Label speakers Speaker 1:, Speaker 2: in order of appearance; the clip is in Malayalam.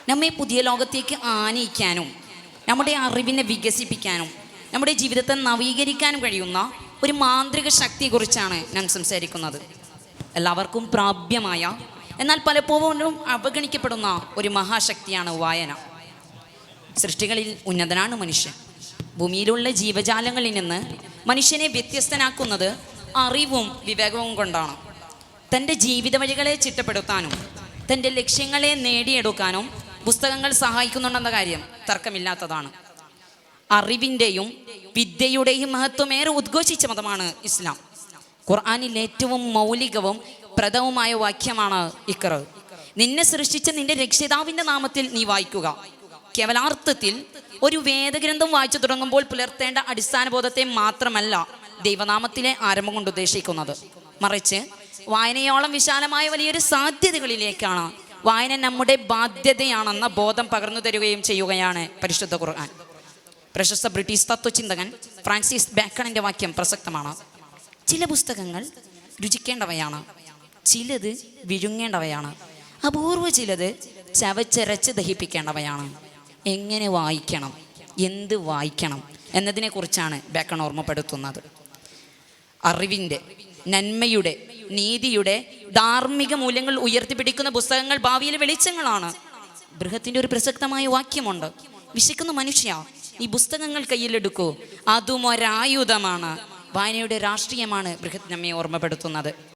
Speaker 1: നമ്മെ പുതിയ ലോകത്തേക്ക് ആനയിക്കാനും നമ്മുടെ അറിവിനെ വികസിപ്പിക്കാനും നമ്മുടെ ജീവിതത്തെ നവീകരിക്കാനും കഴിയുന്ന ഒരു മാന്ത്രിക ശക്തിയെക്കുറിച്ചാണ് ഞാൻ സംസാരിക്കുന്നത്. എല്ലാവർക്കും പ്രാപ്യമായ എന്നാൽ പലപ്പോഴും അവഗണിക്കപ്പെടുന്ന ഒരു മഹാശക്തിയാണ് വായന. സൃഷ്ടികളിൽ ഉന്നതനാണ് മനുഷ്യൻ. ഭൂമിയിലുള്ള ജീവജാലങ്ങളിൽ നിന്ന് മനുഷ്യനെ വ്യത്യസ്തനാക്കുന്നത് അറിവും വിവേകവും കൊണ്ടാണ്. തൻ്റെ ജീവിത വഴികളെ ചിട്ടപ്പെടുത്താനും തൻ്റെ ലക്ഷ്യങ്ങളെ നേടിയെടുക്കാനും പുസ്തകങ്ങൾ സഹായിക്കുന്നുണ്ടെന്ന കാര്യം തർക്കമില്ലാത്തതാണ്. അറിവിൻ്റെയും വിദ്യയുടെയും മഹത്വമേറെ ഉദ്ഘോഷിച്ച മതമാണ് ഇസ്ലാം. ഖുർആനിൽ ഏറ്റവും മൗലികവും പ്രദവുമായ വാക്യമാണ് ഇഖ്റ. നിന്നെ സൃഷ്ടിച്ച നിന്റെ രക്ഷിതാവിൻ്റെ നാമത്തിൽ നീ വായിക്കുക. കേവലാർത്ഥത്തിൽ ഒരു വേദഗ്രന്ഥം വായിച്ചു തുടങ്ങുമ്പോൾ പുലർത്തേണ്ട അടിസ്ഥാന ബോധത്തെ മാത്രമല്ല ദൈവനാമത്തിലെ ആരംഭം കൊണ്ട് ഉദ്ദേശിക്കുന്നത്, മറിച്ച് വായനയോളം വിശാലമായ വലിയൊരു സാധ്യതകളിലേക്കാണ് വായന നമ്മുടെ ബാധ്യതയാണെന്ന ബോധം പകർന്നു തരികയും ചെയ്യുകയാണ് പരിശുദ്ധ ഖുർആൻ. പ്രശസ്ത ബ്രിട്ടീഷ് തത്വചിന്തകൻ ഫ്രാൻസിസ് ബേക്കണിൻ്റെ വാക്യം പ്രസക്തമാണ്. ചില പുസ്തകങ്ങൾ രുചിക്കേണ്ടവയാണ്, ചിലത് വിഴുങ്ങേണ്ടവയാണ്, അപൂർവ ചിലത് ചവച്ചരച്ച് ദഹിപ്പിക്കേണ്ടവയാണ്. എങ്ങനെ വായിക്കണം, എന്ത് വായിക്കണം എന്നതിനെക്കുറിച്ചാണ് ബേക്കൺ ഓർമ്മപ്പെടുത്തുന്നത്. അറിവിൻ്റെ, നന്മയുടെ, നീതിയുടെ, ധാർമ്മിക മൂല്യങ്ങൾ ഉയർത്തിപ്പിടിക്കുന്ന പുസ്തകങ്ങൾ ഭാവിയിലെ വെളിച്ചങ്ങളാണ്. ബൃഹത്തിൻ്റെ ഒരു പ്രസക്തമായ വാക്യമുണ്ട്, വിശക്കുന്ന മനുഷ്യ ഈ പുസ്തകങ്ങൾ കയ്യിലെടുക്കൂ, അതും ഒരായുധമാണ്. വായനയുടെ രാഷ്ട്രീയമാണ് ബൃഹത്ത് നമ്മെ ഓർമ്മപ്പെടുത്തുന്നത്.